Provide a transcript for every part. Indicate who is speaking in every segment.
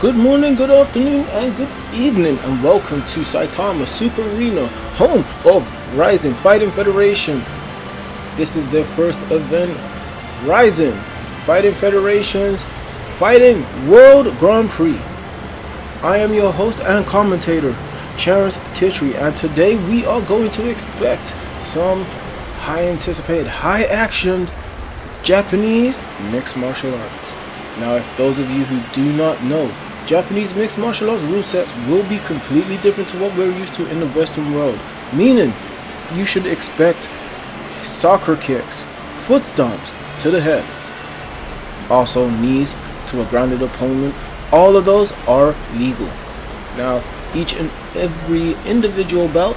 Speaker 1: Good morning, good afternoon, and good evening, and welcome to Saitama Super Arena, home of RIZIN Fighting Federation. This is their first event, RIZIN Fighting Federation's Fighting World Grand Prix. I am your host and commentator, Teixeira, and today we are going to expect some high-anticipated, high-actioned Japanese mixed martial arts. Now, if those of you who do not know, Japanese mixed martial arts rule sets will be completely different to what we're used to in the Western world. Meaning, you should expect soccer kicks, foot stomps to the head, also knees to a grounded opponent. All of those are legal. Now, each and every individual bout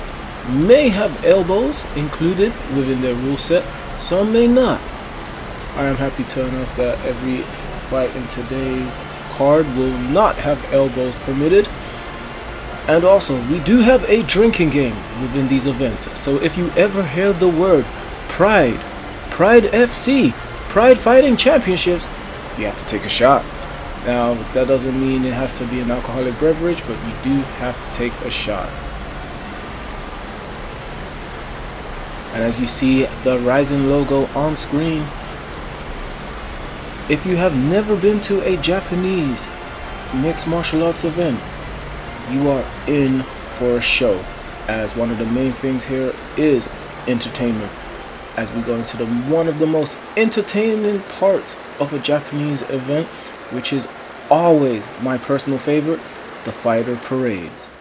Speaker 1: may have elbows included within their rule set, some may not. I am happy to announce that every fight in today's card will not have elbows permitted, and also we do have a drinking game within these events. So if you ever hear the word Pride FC, Pride Fighting Championships, you have to take a shot. Now that doesn't mean it has to be an alcoholic beverage, but you do have to take a shot. And as you see the RIZIN logo on screen, if you have never been to a Japanese mixed martial arts event, you are in for a show, as one of the main things here is entertainment. As we go into one of the most entertaining parts of a Japanese event, which is always my personal favorite, the fighter parades,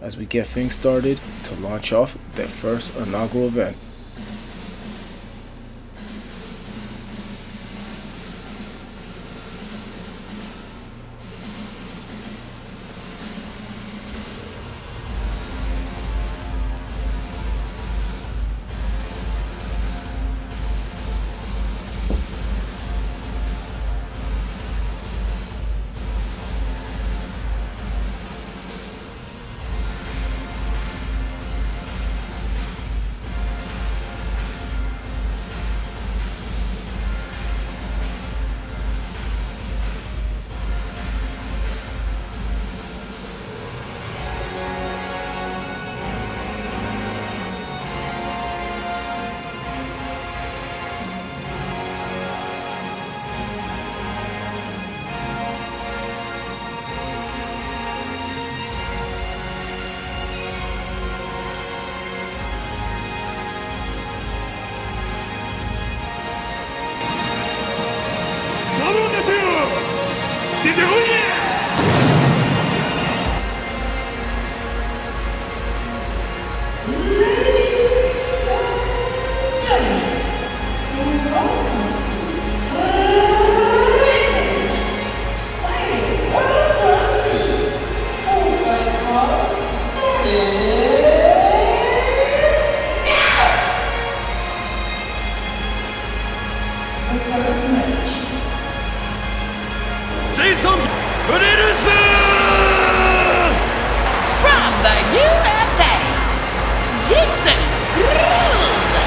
Speaker 1: as we get things started to launch off their first inaugural event.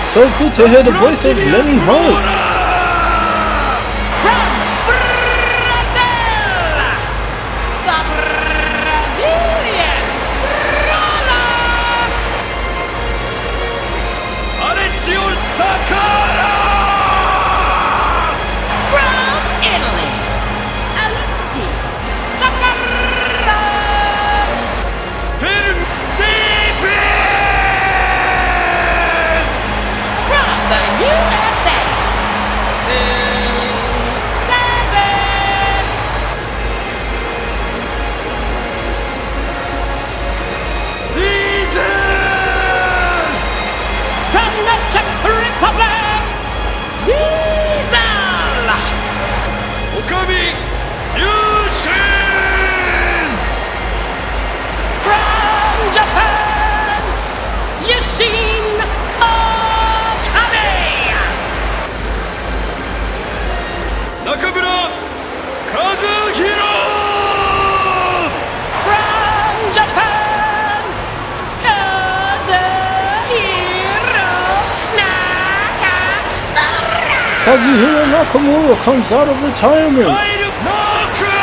Speaker 1: So good to hear the voice of Leonard.
Speaker 2: From Brazil, the Brazilian Roller, Alessio Sakara. From Italy, Alessio Sakara. The USA. RIZIN! From the Czech Republic, RIZIN! Okami, Yushin! From Japan, Yushin! Nakamura, Kazuhiro! From Japan, Kazuhiro Nakamura!
Speaker 1: Kazuhiro Nakamura comes out of retirement.
Speaker 2: Noke!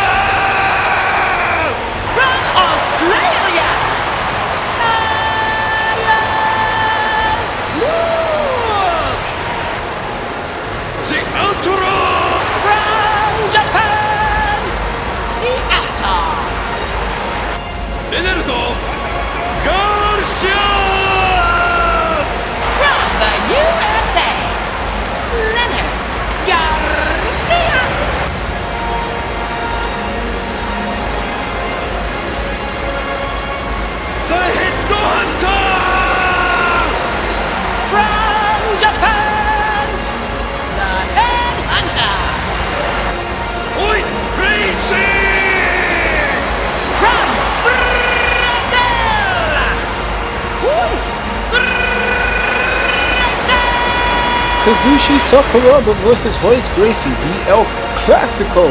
Speaker 1: Kazushi Sakuraba versus Royce Gracie, the El Clasico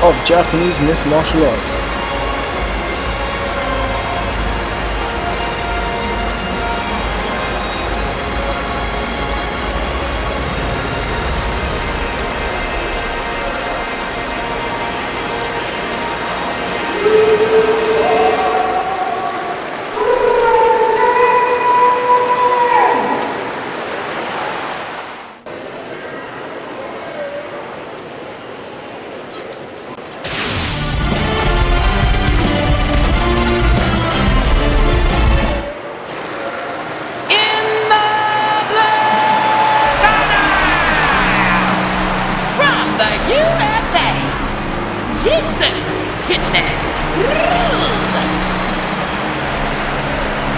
Speaker 1: of Japanese mixed martial arts.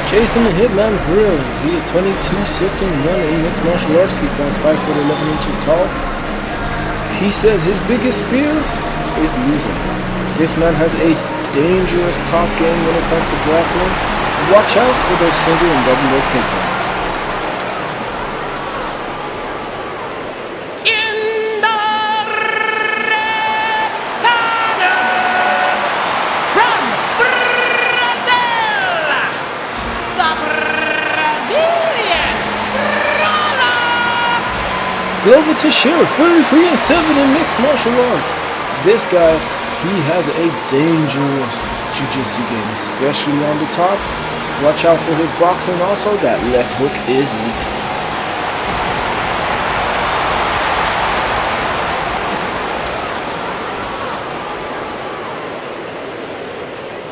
Speaker 1: Jason the Hitman Brilz. He is 22-6-1 in mixed martial arts. He stands 5 foot 11 inches tall. He says his biggest fear is losing. This man has a dangerous top game when it comes to grappling. Watch out for those single and double leg takedowns. Glover Teixeira, 33-7 in mixed martial arts. This guy, he has a dangerous jiu-jitsu game, especially on the top. Watch out for his boxing also. That left hook is lethal.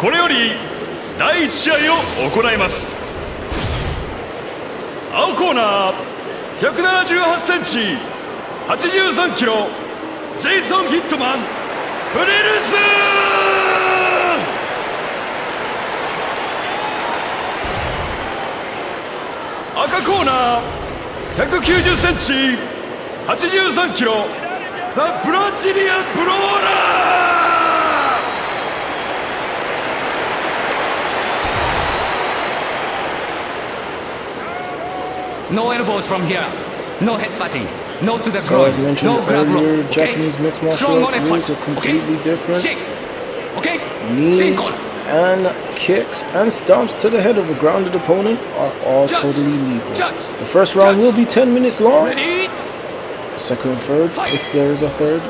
Speaker 3: これより第1試合を行います。青コーナー178センチ83キロジェイソン・ヒットマンブリルス。赤コーナー190センチ83キロザ・ブラジリアン・ブローラー。
Speaker 4: No elbows from here. No headbutting. No to the
Speaker 1: So as
Speaker 4: groin.
Speaker 1: mentioned
Speaker 4: No grab
Speaker 1: earlier,
Speaker 4: rope.
Speaker 1: Japanese mixed martial arts rules are completely different.
Speaker 4: Shake. Okay.
Speaker 1: Knees
Speaker 4: Cinco.
Speaker 1: and kicks and stomps to the head of a grounded opponent are all totally legal. The first round will be 10 minutes long.
Speaker 4: Ready?
Speaker 1: Second and third, if there is a third,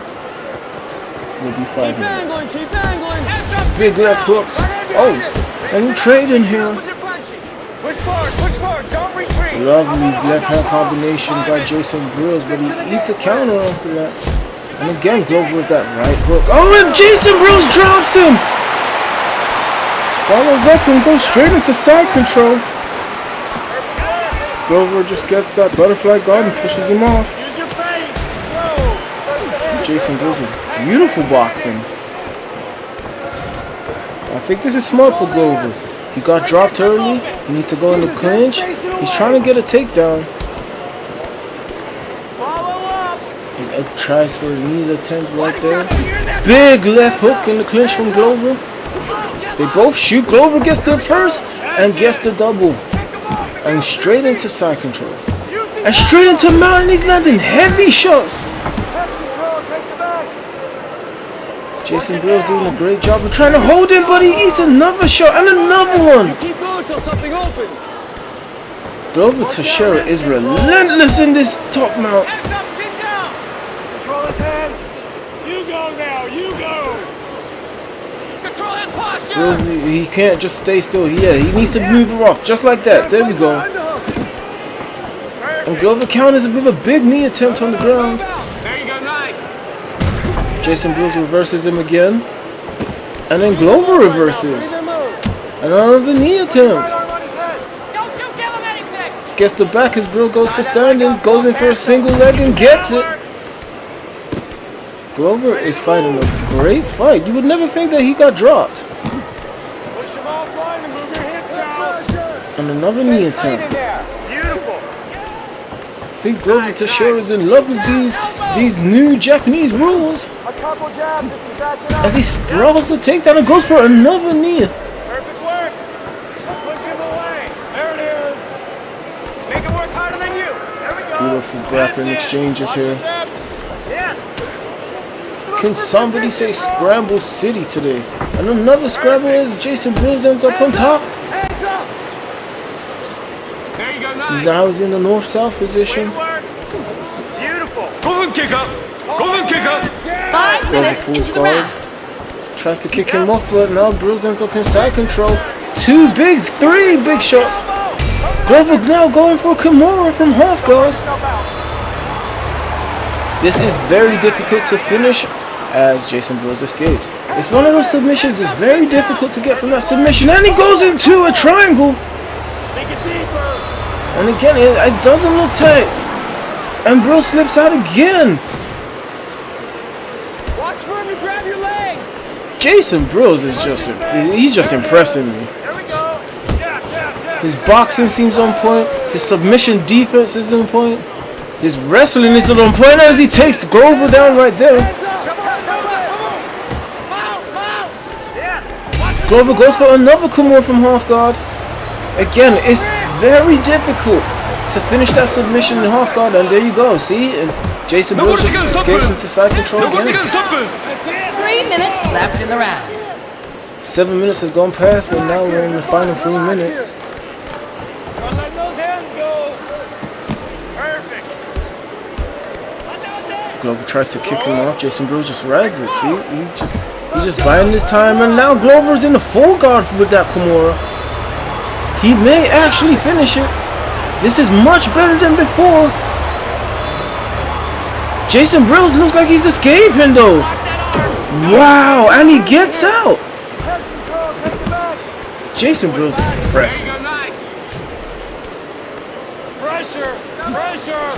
Speaker 1: will be 5 minutes. Big left hook. Oh, and trade in here.
Speaker 2: Push forward, don't retreat.
Speaker 1: Lovely left hand combination by Jason Brilz, but he eats a counter after that. And again, Glover with that right hook. Oh, and Jason Brilz drops him! Follows up and goes straight into side control. Glover just gets that butterfly guard and pushes him off.
Speaker 2: Use your face. Whoa.
Speaker 1: Jason Brilz with beautiful boxing. I think this is smart for Glover. He got dropped early. He needs to go in the clinch. He's trying to get a takedown. He tries for a knee attempt right there. Big left hook in the clinch from Glover. They both shoot. Glover gets the first and gets the double. And straight into side control. And straight into mount. He's landing heavy shots. Jason Brilz doing a great job of trying to hold him, but he eats another shot and another one.
Speaker 2: Keep going till something opens.
Speaker 1: Glover Teixeira is relentless in this top mount.
Speaker 2: Hands up, chin down. Control his hands. You go now, you go. Control his posture.
Speaker 1: Brilz, he can't just stay still. Yeah, he needs to move her off, just like that. There we go. And Glover counters with a big knee attempt on the ground.
Speaker 2: There you go, nice.
Speaker 1: Jason Brilz reverses him again. And then Glover reverses. Another knee attempt.
Speaker 2: Don't you give him anything.
Speaker 1: Gets the back as Brilz goes to standing. Goes in for a single leg and gets it. Glover is fighting a great fight. You would never think that he got dropped.
Speaker 2: Push him off line and move your hips out.
Speaker 1: And another knee attempt.
Speaker 2: Beautiful.
Speaker 1: I think Glover Teixeira is in love with these new Japanese rules.
Speaker 2: A couple jabs if you stack it up.
Speaker 1: As he sprawls the takedown and goes for another knee.
Speaker 2: Perfect work. Push him away. There it is. Make it work harder than you. There we go.
Speaker 1: Beautiful grappling exchanges here.
Speaker 2: Yes.
Speaker 1: Can somebody say Scramble City today? And another scramble as Jason Brilz ends up on top.
Speaker 2: Hands up. There you go. Nice.
Speaker 1: He's now in the north-south position.
Speaker 2: Beautiful.
Speaker 3: 5分経過5分経過
Speaker 5: 5 minutes
Speaker 1: Pulls
Speaker 5: into the
Speaker 1: guard.
Speaker 5: round.
Speaker 1: Tries to kick him off, but now Brilz ends up in side control. Three big shots. Glover now going for Kimura from half guard. This is very difficult to finish as Jason Brilz escapes. It's one of those submissions that's very difficult to get from that submission, and he goes into a triangle.
Speaker 2: Sink it deeper.
Speaker 1: And again, it doesn't look tight. And Brilz slips out again.
Speaker 2: Watch for him to grab your legs.
Speaker 1: Jason Brilz is he's just impressing me.
Speaker 2: There we go. Yeah.
Speaker 1: His boxing seems on point. His submission defense is on point. His wrestling is on point as he takes Glover down right there.
Speaker 2: Yes.
Speaker 1: Glover goes for another Kimura from half guard. Again, it's very difficult to finish that submission in half guard, and there you go. See, and Jason Brilz just escapes into side control
Speaker 3: 残り時間
Speaker 1: again.
Speaker 3: 3分
Speaker 5: 3 minutes left in the round.
Speaker 1: 7 minutes has gone past, and now we're in the final 3 minutes.
Speaker 2: Don't let those hands go. Perfect.
Speaker 1: Glover tries to kick him off. Jason Brilz just rides it. See, he's just biding his time, and now Glover's in the full guard with that Kimura. He may actually finish it. This is much better than before. Jason Brilz looks like he's escaping though. Wow, and he gets out.
Speaker 2: Head control. Take it back.
Speaker 1: Jason Brilz is impressive.
Speaker 2: There you go. Nice. Pressure. Pressure.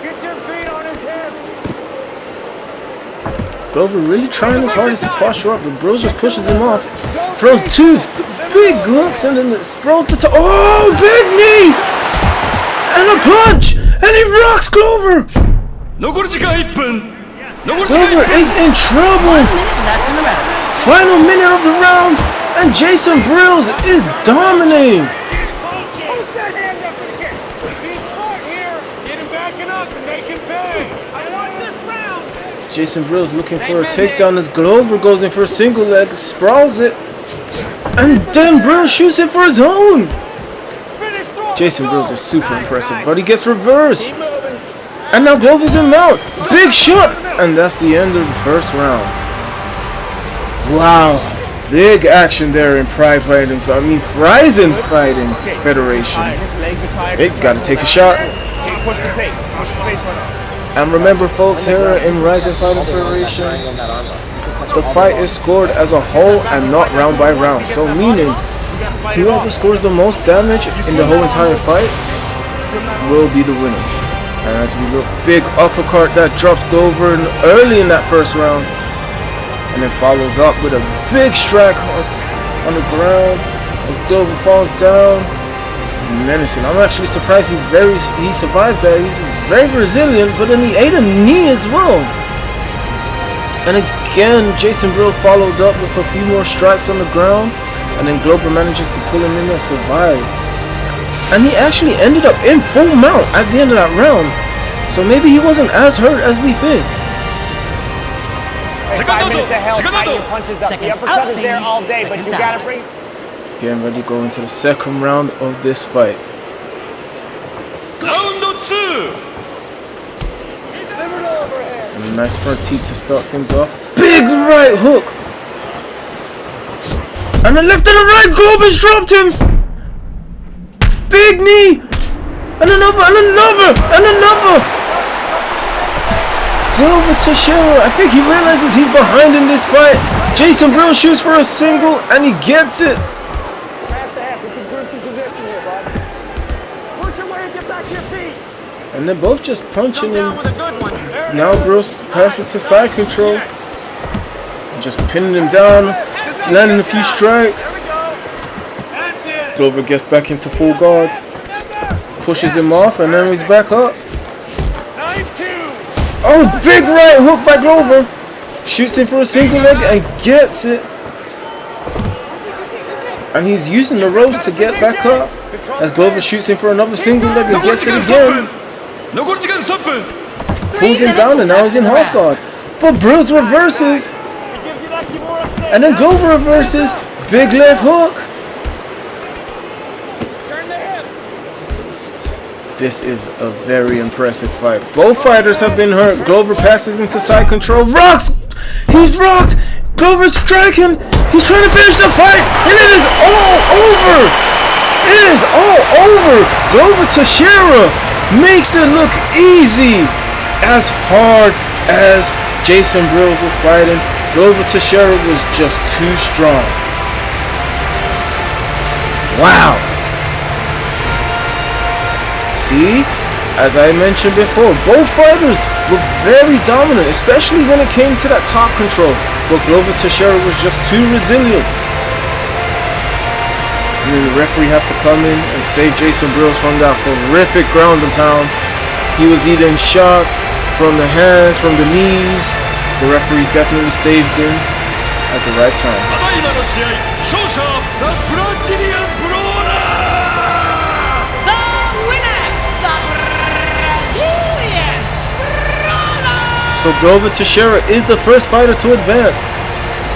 Speaker 2: Get your feet on his hips.
Speaker 1: Glover really trying his hardest to posture up, but Brilz just pushes him off. Throws two big hooks and then throws the top. Oh, big knee! And a punch! And he rocks Glover!
Speaker 3: 残り時間1分
Speaker 1: Glover is in trouble!
Speaker 5: 1 minute left in the round.
Speaker 1: Final minute of the round, and Jason Brilz is dominating!
Speaker 2: Post that hand up for the kick. Be smart here. Get him backing up and make him pay. I want this round.
Speaker 1: Jason Brilz looking for a takedown as Glover goes in for a single leg, sprawls it, and then Brilz shoots it for his own!
Speaker 2: Finish strong.
Speaker 1: Jason
Speaker 2: Go.
Speaker 1: Brilz is super
Speaker 2: Nice,
Speaker 1: impressive,
Speaker 2: nice.
Speaker 1: but he gets reversed.
Speaker 2: Keep moving.
Speaker 1: And now Glover's in mount. Big shot! And that's the end of the first round. Wow. Big action there in Pride Fighting. So, I mean, RIZIN Fighting Federation. They gotta take a shot.
Speaker 2: Push the pace. Push the pace right now.
Speaker 1: And remember, folks, here in RIZIN Fighting Federation, the fight is scored as a whole and not round by round. So, meaning, whoever scores the most damage in the whole entire fight will be the winner. And as we look, big uppercut that drops Glover early in that first round, and then follows up with a big strike on the ground as Glover falls down. Menacing. I'm actually surprised he survived that. He's very resilient, but then he ate a knee as well. And again, Jason Brilz followed up with a few more strikes on the ground, and then Glover manages to pull him in and survive. And he actually ended up in full mount at the end of that round. So maybe he wasn't as hurt as we think.
Speaker 2: 5 minutes of hell, tie your punches up. The
Speaker 5: Seconds
Speaker 2: uppercut
Speaker 5: out,
Speaker 2: is there
Speaker 5: ladies.
Speaker 2: all day, but you
Speaker 5: Seconds
Speaker 2: gotta
Speaker 5: out.
Speaker 2: bring...
Speaker 1: Getting ready to go into the second round of this fight.
Speaker 3: ラウンド2
Speaker 2: Delivered overhead.
Speaker 1: And a nice front teeth to start things off. Big right hook! And the left and the right, Glover's dropped him! Big knee! And another, and another, and another! Glover Teixeira, I think he realizes he's behind in this fight. Jason Brilz shoots for a single, and he gets it.
Speaker 2: Pass the half. It's a gruesome position here, bud. Push your way and get back to your feet.
Speaker 1: And they're both just punching him.
Speaker 2: With a good one. There it
Speaker 1: Now
Speaker 2: is.
Speaker 1: Brilz passes to side control. Just pinning him down, landing a few strikes.
Speaker 2: There we go. That's it.
Speaker 1: Glover gets back into full guard, pushes him off, and then he's back up.
Speaker 2: 9-2.
Speaker 1: Oh, big right hook by Glover. Shoots him for a single leg and gets it. And he's using the ropes to get back up as Glover shoots him for another single leg and gets it again.
Speaker 3: 残り時間3分
Speaker 1: Pulls him down and now he's in half guard. But Brilz reverses. And then Glover reverses. Big left hook. This is a very impressive fight. Both fighters have been hurt. Glover passes into side control. Rocks! He's rocked! Glover's striking! He's trying to finish the fight! And it is all over! It is all over! Glover Teixeira makes it look easy! As hard as Jason Brilz was fighting, Glover Teixeira was just too strong. Wow! See, as I mentioned before, both fighters were very dominant, especially when it came to that top control. But Glover Teixeira was just too resilient. And then the referee had to come in and save Jason Brilz from that horrific ground and pound. He was eating shots from the hands, from the knees. The referee definitely staved him at the right time.
Speaker 3: ただいまの試合勝者ザ・ブラジリアンブローラー
Speaker 5: The winner, the Brazilian Brawler.
Speaker 1: So Glover Teixeira is the first fighter to advance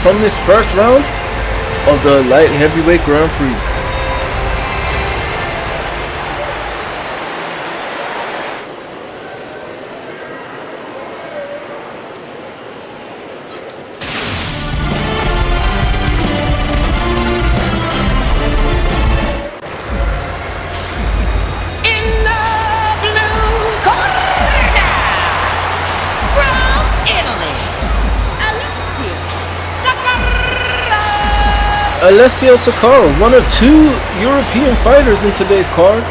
Speaker 1: from this first round of the light heavyweight Grand Prix.
Speaker 5: In the blue corner, from Italy, Alessio Sakara.
Speaker 1: Alessio Sakara, one of two European fighters in today's card.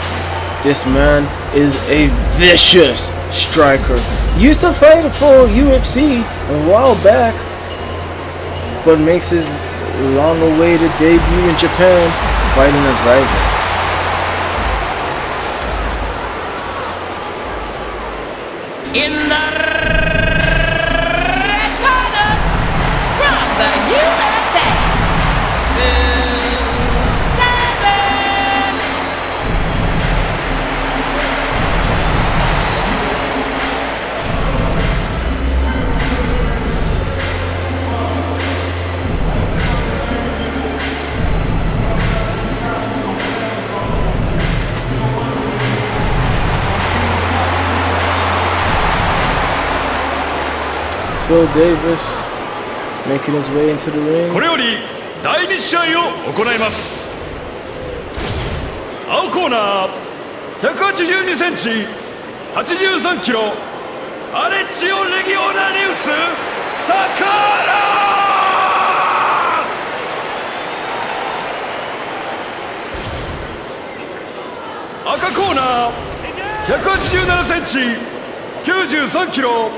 Speaker 1: This man is a vicious striker. Used to fight for UFC a while back, but makes his long-awaited debut in Japan fighting at RIZIN.
Speaker 5: In the red corner, from the USA,
Speaker 1: Phil Davis making his way into the ring.
Speaker 3: これより第2試合を行います。青コーナー182センチ83キロアレッシオ・レギオナリウス・サカラ。赤コーナー187センチ93キロ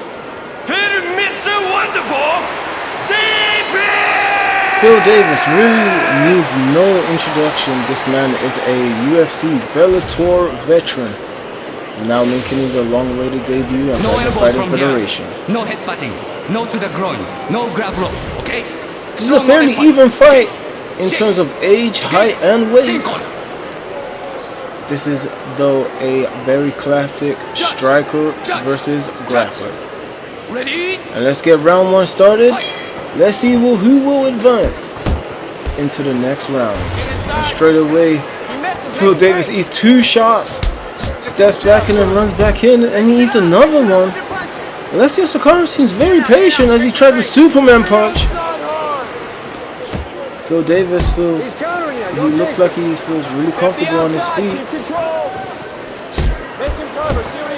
Speaker 3: フェル・ミスター・ワンダフォー・デイビー
Speaker 1: Phil Davis really needs no introduction. This man is a UFC Bellator veteran, now making his long-awaited debut at
Speaker 4: No
Speaker 1: RIZIN
Speaker 4: elbows
Speaker 1: Fighting
Speaker 4: from here.
Speaker 1: Federation.
Speaker 4: No headbutting. No to the groins. No grab rope. Okay?
Speaker 1: This is a fairly even fight in terms of age, height, and weight. This is, though, a very classic striker versus grappler.
Speaker 4: Ready?
Speaker 1: And let's get round one started. Let's see who will advance into the next round. And straight away, Phil Davis eats two shots, steps back and then runs back in, and he eats another one. Alessio Sakara seems very patient as he tries a Superman punch. Phil Davis he looks like he feels really comfortable on his feet.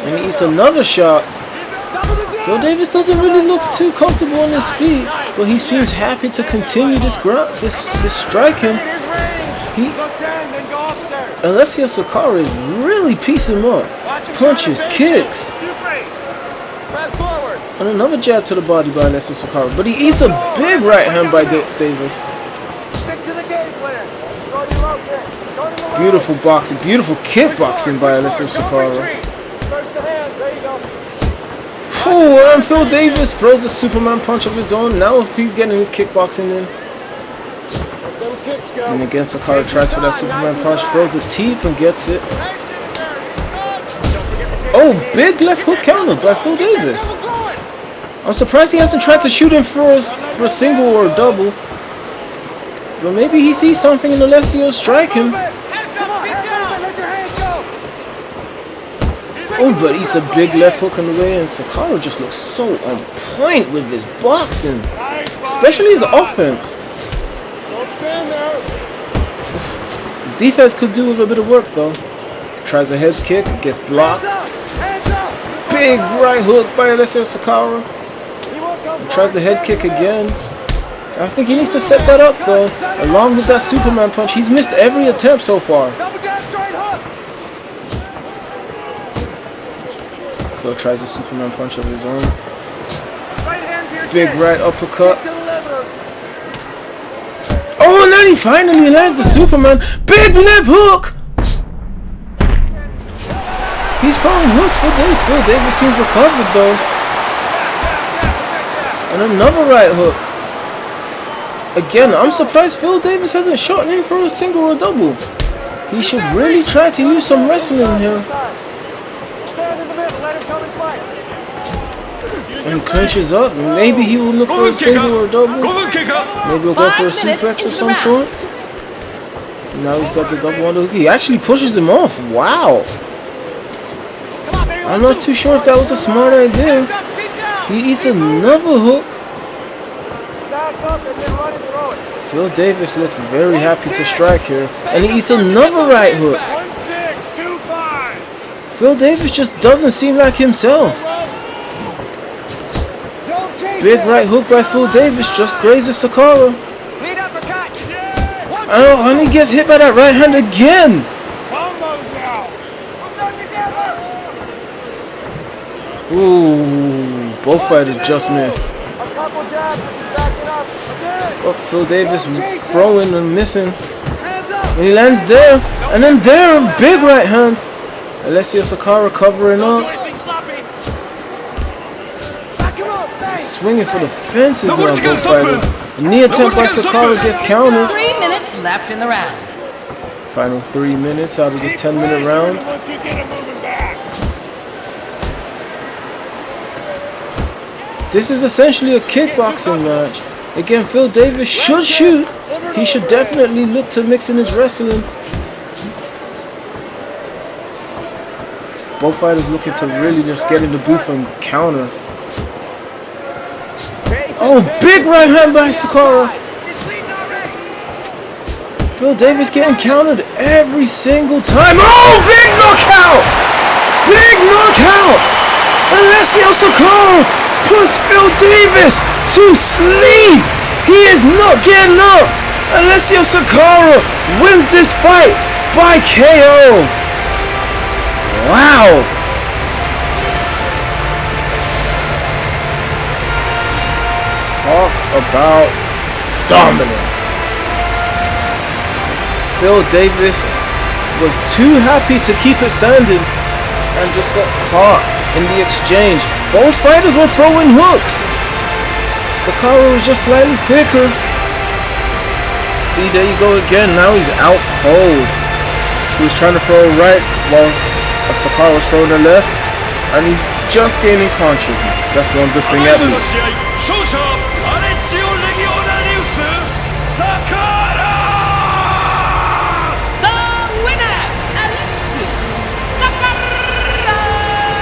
Speaker 1: And he eats another shot. Phil Davis doesn't really look too comfortable on his feet, but he seems happy to continue this striking. Alessio Sakara is really piecing him up. Punches, kicks. And another jab to the body by Alessio Sakara, but he eats a big right hand by Davis. Beautiful boxing, beautiful kickboxing by Alessio Sakara. Oh, and Phil Davis throws a Superman punch of his own. Now if he's getting his kickboxing in. And again, Sakara tries for that Superman punch, throws a teep and gets it. Oh, big left hook counter by Phil Davis. I'm surprised he hasn't tried to shoot him for a single or a double. But maybe he sees something in Alessio striking. Oh, but he's a big left hook on the way, and Sakara just looks so on point with his boxing. Especially his offense.
Speaker 2: Don't stand there.
Speaker 1: His defense could do with a bit of work though. Tries a head kick, gets blocked. Big right hook by Alessio Sakara. Tries the head kick again. I think he needs to set that up though. Along with that Superman punch. He's missed every attempt so far. Phil tries a Superman punch of his own. Big right uppercut. Oh, and then he finally lands the Superman. Big left hook! He's throwing hooks for days. Phil Davis seems recovered though. And another right hook. Again, I'm surprised Phil Davis hasn't shot him for a single or a double. He should really try to use some wrestling here. And he clinches up. Maybe he will look for a single or a double. Maybe he'll go for a suplex of some sort. Now he's got the double on the hook. He actually pushes him off. Wow. I'm not too sure if that was a smart idea. He eats another hook. Phil Davis looks very happy to strike here. And he eats another right hook. Phil Davis just doesn't seem like himself. Big right hook by Phil Davis just grazes Sakara. Oh, and he gets hit by that right hand again. Ooh, both fighters just missed. Oh, Phil Davis throwing and missing. And he lands there. And then there, a big right hand. Alessio Sakara covering up. He's swinging for the fences now, both fighters. A knee attempt by Sakara gets countered.
Speaker 5: 3 minutes left in the round.
Speaker 1: Final 3 minutes out of this 10-minute round. This is essentially a kickboxing match. Again, Phil Davis should shoot. He should definitely look to mix in his wrestling. Both fighters looking to really just get in the booth and counter. Oh, big right hand by Sakara. Phil Davis getting countered every single time. Oh, big knockout! Big knockout! Alessio Sakara puts Phil Davis to sleep. He is not getting up. Alessio Sakara wins this fight by KO. Wow. Talk about dominance. Phil Davis was too happy to keep it standing and just got caught in the exchange. Both fighters were throwing hooks. Sakara was just slightly quicker. See, there you go again. Now he's out cold. He was trying to throw a right while Sakara was throwing a left, and he's just gaining consciousness. That's one good thing at least.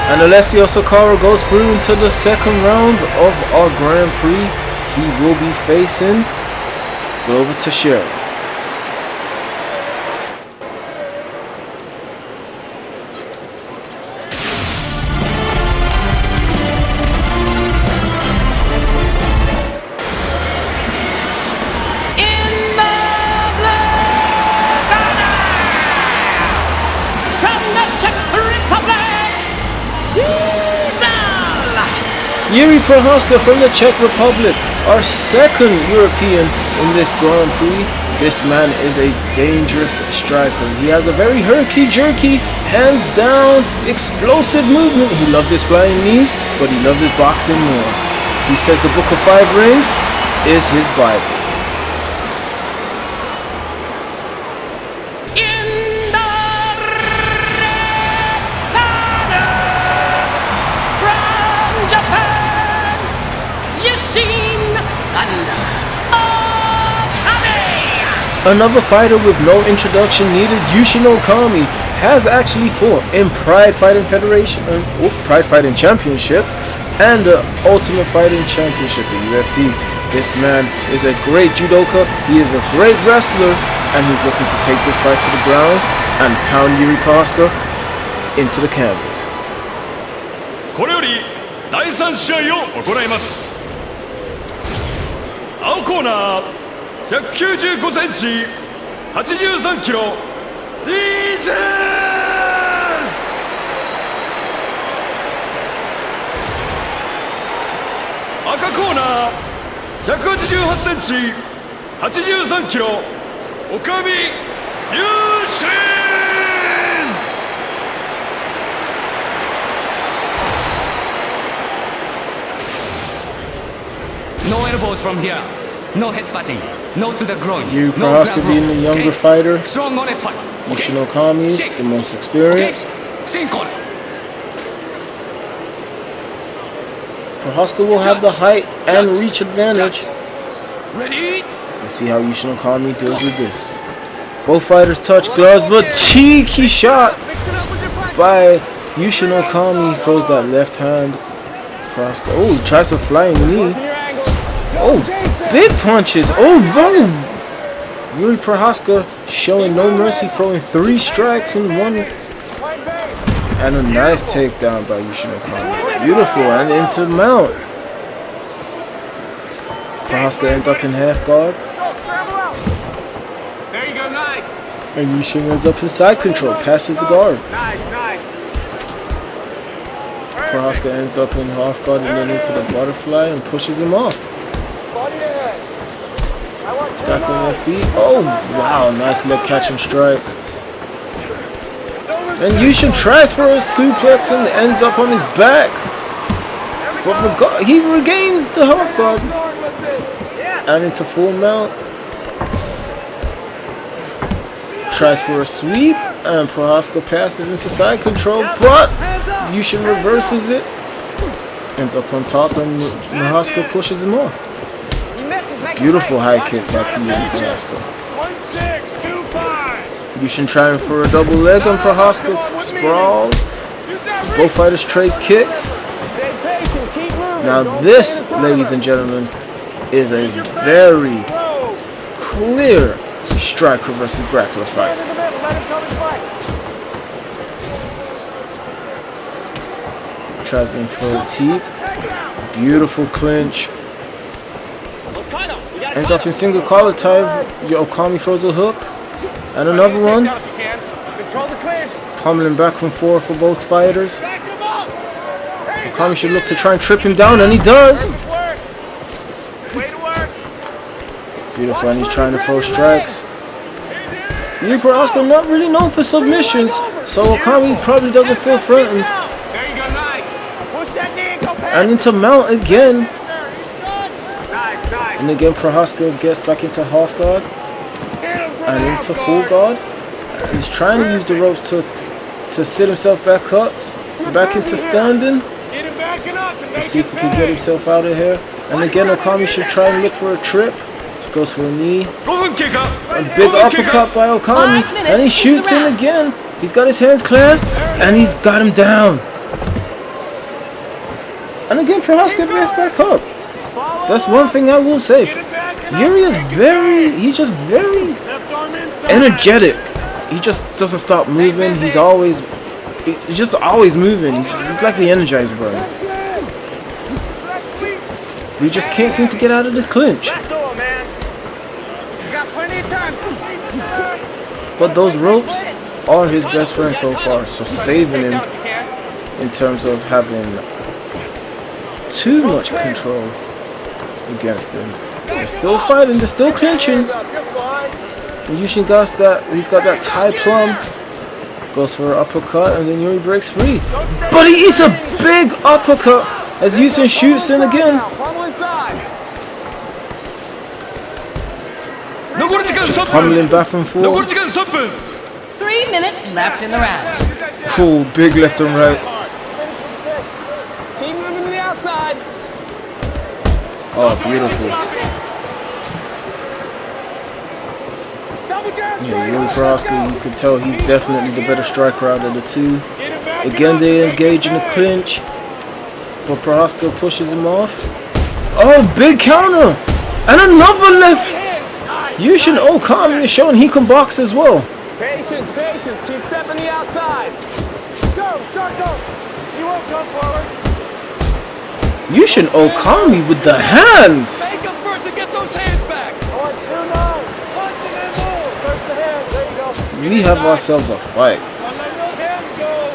Speaker 1: And Alessio Sakara goes through into the second round of our Grand Prix. He will be facing Glover Teixeira. Jiri Prochazka from the Czech Republic, our second European in this Grand Prix. This man is a dangerous striker. He has a very herky-jerky, hands-down, explosive movement. He loves his flying knees, but he loves his boxing more. He says the Book of 5 Rings is his Bible.
Speaker 5: Yushin and Okami.
Speaker 1: Another fighter with no introduction needed, Yushin Okami, has actually fought in Pride Fighting Federation, Pride Fighting Championship, and the Ultimate Fighting Championship, the UFC. This man is a great judoka, he is a great wrestler, and he's looking to take this fight to the ground and pound Yuri Prochazka into the canvas.
Speaker 3: これより第3試合を行います。青コーナー195センチ83キロRIZIN。赤コーナー188センチ83キロOkami Yushin。No
Speaker 4: elbows from here. No headbutting. No to the groins.
Speaker 1: Yuri
Speaker 4: No
Speaker 1: Prochazka
Speaker 4: grab
Speaker 1: being
Speaker 4: rope,
Speaker 1: the younger
Speaker 4: okay?
Speaker 1: fighter,
Speaker 4: Strong honest fight.
Speaker 1: Yushin Okami is the most experienced.
Speaker 4: Same corner.
Speaker 1: Prochazka will have the height and reach advantage.
Speaker 4: Ready?
Speaker 1: Let's see how Yushin Okami deals with this. Both fighters touch gloves, but cheeky shot by Yushin Okami. Throws that left hand. Prochazka, oh, he tries a flying knee. Oh, big punches. Oh, whoa. Yuri Prochazka showing no mercy, throwing 3 strikes in one. And a nice takedown by Yushin Okami. Beautiful, and into the mount. Prochazka ends up in half guard.
Speaker 2: There you go, nice.
Speaker 1: And Yushin ends up in side control, passes the guard.
Speaker 2: Nice, nice.
Speaker 1: Prochazka ends up in half guard and then into the butterfly and pushes him off. Back on their feet. Oh, wow, nice leg catch and strike. And Yushin tries for a suplex and ends up on his back. But he regains the half guard. And into full mount. Tries for a sweep, and Prochazka passes into side control, but Yushin reverses it. Ends up on top, and Prochazka pushes him off. Beautiful high kick by Prochazka.
Speaker 2: 1625.
Speaker 1: Yushin trying for a double leg, and Prochazka sprawls. Both fighters trade kicks.
Speaker 2: Stay patient, keep moving.
Speaker 1: Now this, ladies and gentlemen, is a very clear striker versus grappler fight. Tries in for a teep. Beautiful clinch. Ends up in single collar tie. Okami throws a hook. And another one. Pummeling back and forth for both fighters. Okami should look to try and trip him down, and he does. Beautiful, and he's trying to throw strikes. Yuri Prochazka not really known for submissions, so Okami probably doesn't feel threatened. And into mount again. And again Prochazka gets back into half guard. And into full guard. And he's trying to use the ropes to sit himself back up. Back into standing. Let's see if he can get himself out of here. And again Okami should try and look for a trip. Goes for a knee. A big uppercut by Okami. And he shoots in again. He's got his hands clasped. And he's got him down. And again Prochazka gets back up. That's one thing I will say. Yuri is he's just very energetic. He just doesn't stop moving. He's just always moving. He's like the Energizer Bunny. We just can't seem to get out of this clinch. But those ropes are his best friend so far, so saving him in terms of having too much control against him. They're still fighting, they're still clinching. And Yushin he's got that tie plum. Goes for an uppercut and then Yuri breaks free. But he eats a big uppercut as Yushin shoots in again. Pummeling back and forth.
Speaker 5: 3 minutes left in the round.
Speaker 1: Cool, big left and right. Oh, beautiful. Yeah, Yuri Prochazka, you could tell he's definitely the better striker out of the two. Again, they engage in a clinch, but Prochazka pushes him off. Oh, big counter! And another left! Yushin Okami is showing he can box as well.
Speaker 2: Patience, patience. Keep stepping the outside. Let's go, circle. You won't come forward.
Speaker 1: Yushin Okami with the hands!
Speaker 3: Make him first and get those hands back.
Speaker 2: On 2-9. Punch and then move. First the hands. There you go.
Speaker 1: We have ourselves a fight.
Speaker 2: Don't let those hands go.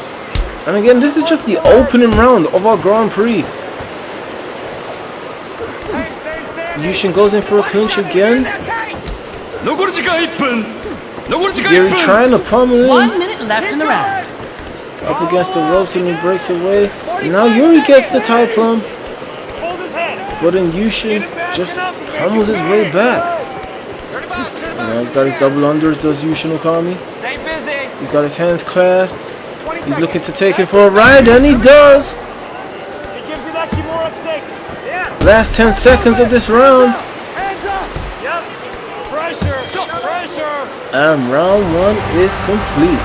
Speaker 1: And again, this is just the opening round of our Grand Prix. Yushin goes in for a clinch again. Jiri trying to pummel in.
Speaker 5: 1 minute left in the round.
Speaker 1: Up against the ropes and he breaks away. Now Yuri gets the tie plum. But then Yushin just pummels his way back. Now he's got his double unders, does Yushin Okami.
Speaker 2: Stay busy.
Speaker 1: He's got his hands clasped. He's looking to take it for a ride, and he does.
Speaker 2: It gives you that Kimura kick. Yes.
Speaker 1: Last 10 seconds of this round.
Speaker 2: Hands up. Yep. Pressure. Stop. Pressure.
Speaker 1: And round 1 is complete.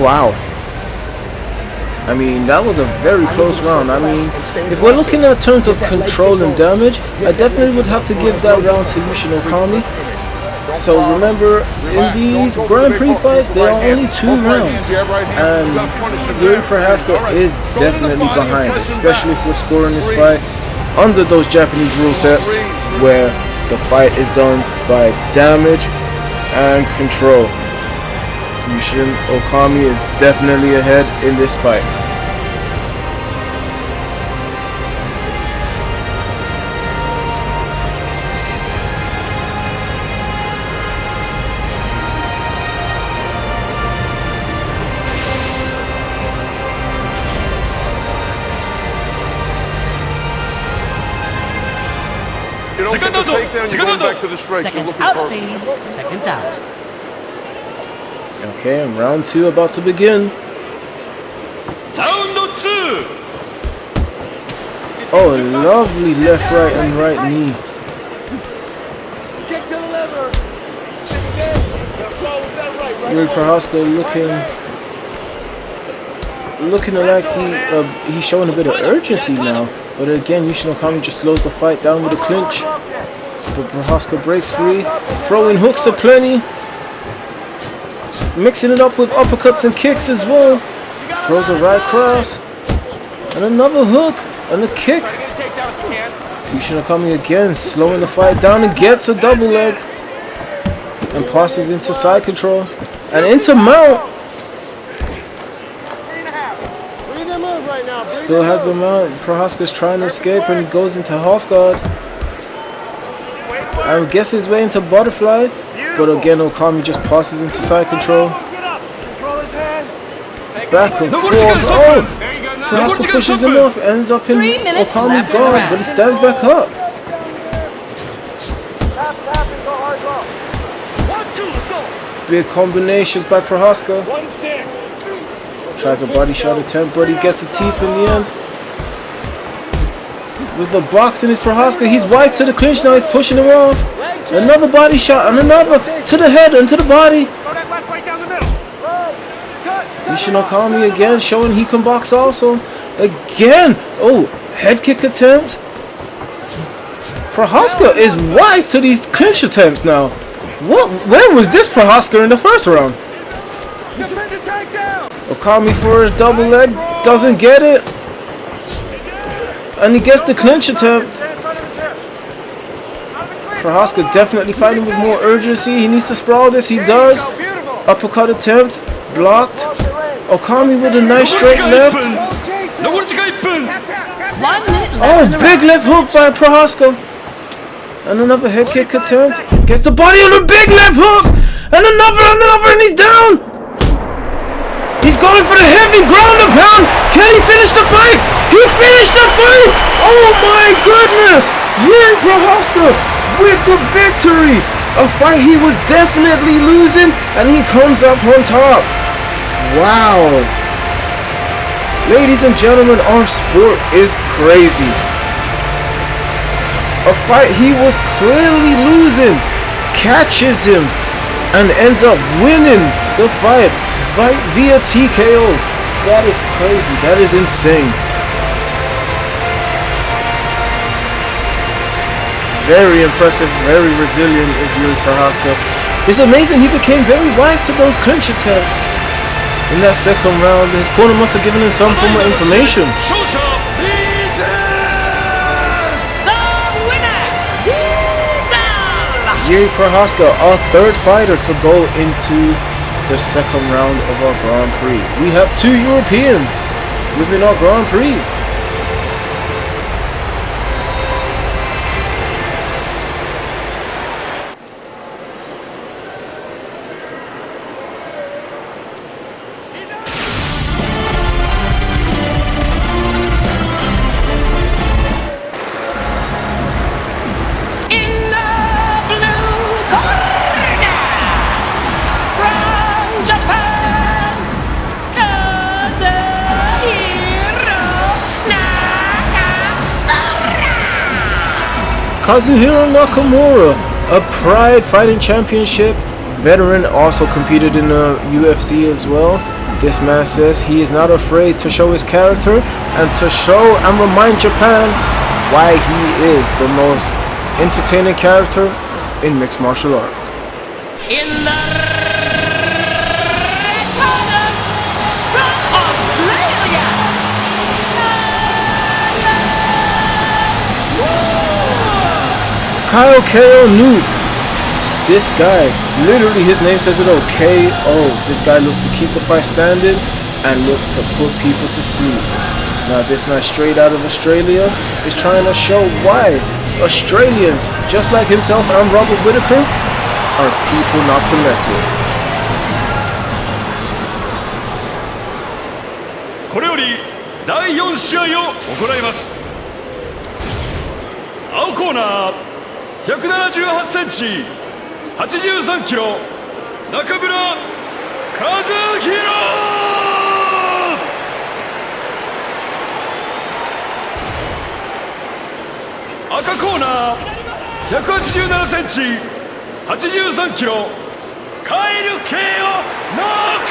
Speaker 1: Wow. I mean, that was a very close round. I mean, if we're looking at terms of control and damage, I definitely would have to give that round to Yushin Okami. So remember, in these Grand Prix fights, there are only 2 rounds. And Yuri Prochazka is definitely behind, especially if we're scoring this fight under those Japanese rule sets where the fight is done by damage and control. Yushin Okami is definitely ahead in this fight.
Speaker 5: Seconds out, please. Seconds out.
Speaker 1: Okay, and round 2 about to begin.
Speaker 3: Round 2.
Speaker 1: Oh, lovely left, right, and right knee.
Speaker 2: Kick to the liver. 16. Go with that right.
Speaker 1: Yuri Prochazka looking like he's showing a bit of urgency now. But again, Yushin Okami just slows the fight down with a clinch. But Prochazka breaks free, throwing hooks aplenty. Mixing it up with uppercuts and kicks as well. Throws a right cross. And another hook. And a kick. Yushin Okami again slowing the fight down and gets a double leg. And passes into side control. And into mount. Still has the mount. Prochazka's trying to escape and he goes into half guard. And gets his way into butterfly. But again, Okami just passes into side control. Back and forth. Oh! Prochazka pushes him off, ends up in Okami's guard, but he stands back up. Big combinations by Prochazka.
Speaker 2: 1-6.
Speaker 1: Tries a body shot attempt, but he gets a teep in the end. With the box in his Prochazka, he's wise to the clinch now, he's pushing him off. Another body shot, and another to the head and to the body. Yushin Okami again showing he can box also. Again! Oh, head kick attempt. Prochazka is wise to these clinch attempts now. Where was this Prochazka in the first round? Okami for his double leg, doesn't get it. And he gets the clinch attempt. Prochazka definitely fighting with more urgency. He needs to sprawl this, he does. Uppercut attempt, blocked. Okami with a nice straight left.
Speaker 5: 1 minute left.
Speaker 1: Oh, big left hook by Prochazka. And another head kick attempt. Gets the body on a big left hook. And another, and he's down. He's going for the heavy ground and pound. Can he finish the fight? He finished the fight. Oh my goodness. Yuri Prochazka with the victory. A fight he was definitely losing, and he comes up on top. Wow. Ladies and gentlemen, our sport is crazy. A fight he was clearly losing. Catches him and ends up winning the fight right via TKO. That is crazy. That is insane. Very impressive, very resilient is Yuri Prochazka. It's amazing he became very wise to those clinch attempts. In that second round, his corner must have given him some form of information.
Speaker 5: The winner, RIZIN!
Speaker 1: Yuri Prochazka, our third fighter to go into the second round of our Grand Prix. We have 2 Europeans within our Grand Prix. Kazuhiro Nakamura, a Pride Fighting Championship veteran, also competed in the UFC as well. This man says he is not afraid to show his character and to show and remind Japan why he is the most entertaining character in mixed martial arts.
Speaker 5: In the red corner from Australia,
Speaker 1: Kyle KO Nuke. This guy, literally his name says it all, KO. This guy looks to keep the fight standing and looks to put people to sleep. Now this man straight out of Australia is trying to show why Australians, just like himself and Robert Whittaker, are people not to mess with.
Speaker 3: これより第4試合を行います。青コーナー178センチ83キロ中村和弘。赤コーナー187センチ83キロカエル・ケイオ・ノーク。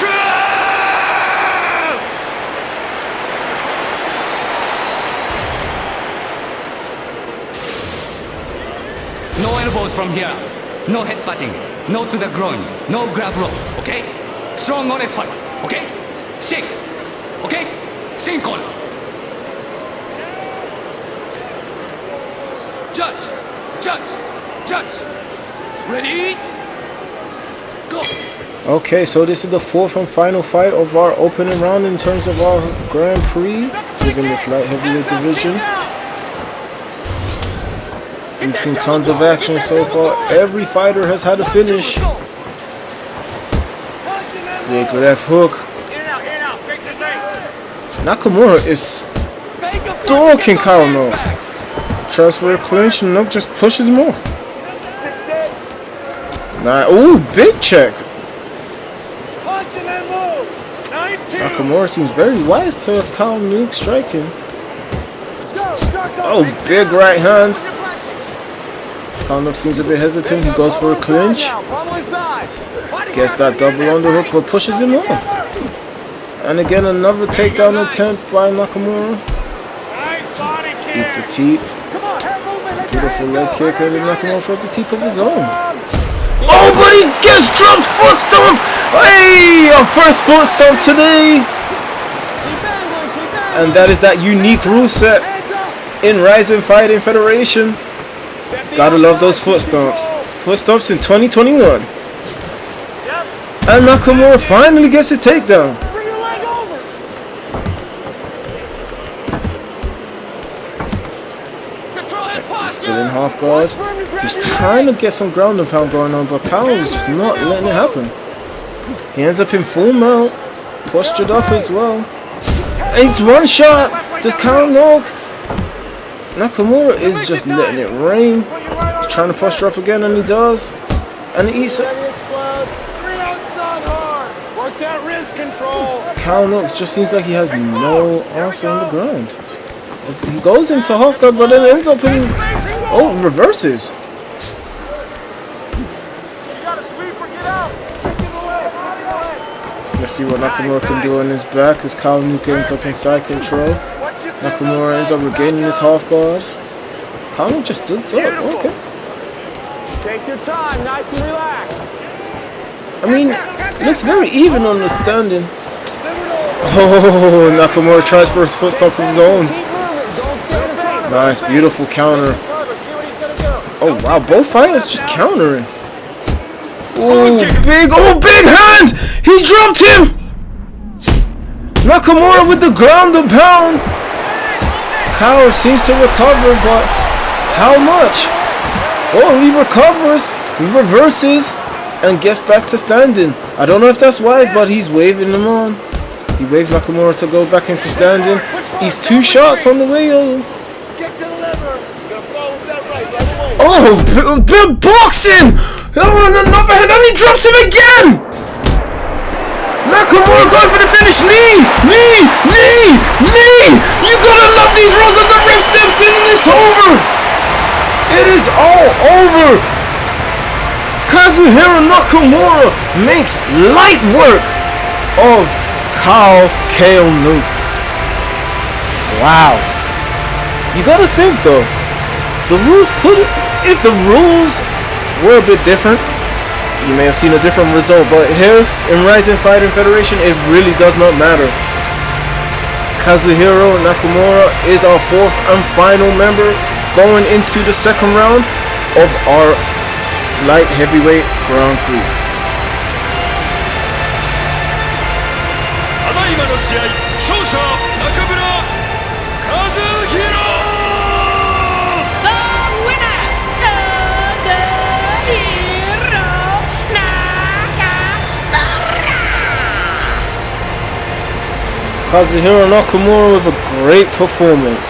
Speaker 4: No elbows from here. No headbutting. No to the groins. No grab rope. Okay? Strong, honest fight. Okay? Shake. Okay? Sink on. Judge. Judge. Judge. Ready? Go.
Speaker 1: Okay, so this is the fourth and final fight of our opening round in terms of our Grand Prix within this light heavyweight division. We've seen tons of action so far. Every fighter has had a finish. Big left hook. Nakamura is stalking Kyle Noke. Tries for a clinch and Noke just pushes him off. Ooh, big check. Nakamura seems very wise to Kyle Noke striking. Oh, big right hand. Kyle Noke seems a bit hesitant. He goes for a clinch. Gets that double underhook, but pushes him off. And again, another takedown attempt by Nakamura. Eats a teep. Beautiful leg kick, and Nakamura throws a teep of his own. Oh, but he gets dropped foot stomp! Hey, our first foot stomp today! And that is that unique rule set in RIZIN Fighting Federation. Gotta love those foot stomps. Foot stomps in 2021. And Nakamura finally gets his takedown. He's still in half guard. He's trying to get some ground and pound going on, but Kyle is just not letting it happen. He ends up in full mount, postured up as well. And it's one shot. Does Kyle Noke? Nakamura is just letting it rain. He's trying to posture up again, and he does. And he eats it. Kyle Noke just seems like he has no answer on the ground. As he goes into half guard, but then ends up in Oh, reverses. Let's see what Nakamura can do on his back as Nuke ends up in side control. Nakamura ends up regaining his half guard. Kazuhiro just stood up. Okay.
Speaker 2: Take your time, nice and relaxed.
Speaker 1: I mean, it looks very even on the standing. Oh, Nakamura tries for his foot stomp of his own. Nice, beautiful counter. Oh wow, both fighters just countering. Oh, big hand! He dropped him! Nakamura with the ground and pound. Kazuhiro seems to recover, but how much? Oh, he recovers, he reverses, and gets back to standing. I don't know if that's wise, but he's waving him on. He waves Nakamura to go back into standing. He's 2 shots on the way. Oh, boxing! Oh, and another hand, and he drops him again! Nakamura going for the finish. Knee! You gotta love these rolls, and the ref steps in and it's over! It is all over! Kazuhiro Nakamura makes light work of KO Nuke. Wow. You gotta think though, the rules could, if the rules were a bit different, you may have seen a different result, but here in RIZIN Fighting Federation, it really does not matter. Kazuhiro Nakamura is our 4th and final member going into the 2nd round of our light heavyweight Grand Prix.
Speaker 3: ただいまの試合、勝者中村和弘。
Speaker 5: The winner, Kazuhiro Nakamura.
Speaker 1: Kazuhiro Nakamura with a great performance.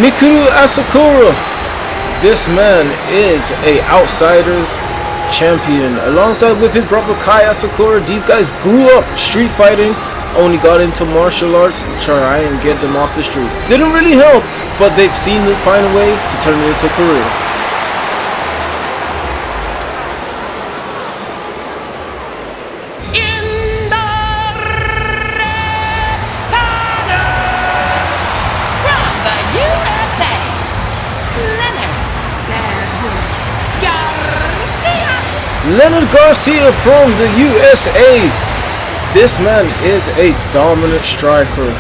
Speaker 1: Mikuru Asakura. This man is a outsiders champion. Alongside with his brother Kai Asakura, these guys grew up street fighting, only got into martial arts to try and get them off the streets. Didn't really help, but they've seen them find a way to turn it into a career. Leonard Garcia from the USA. This man is a dominant striker.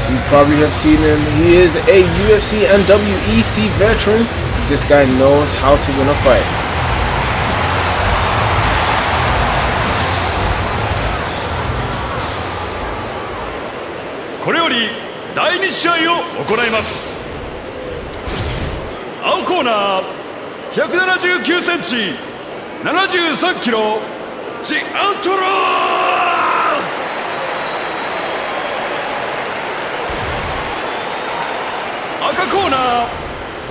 Speaker 1: You probably have seen him. He is a UFC and WEC veteran. This guy knows how to win a fight.
Speaker 3: 第2試合を行います。青コーナー179センチ73キロジアウトロー。赤コーナー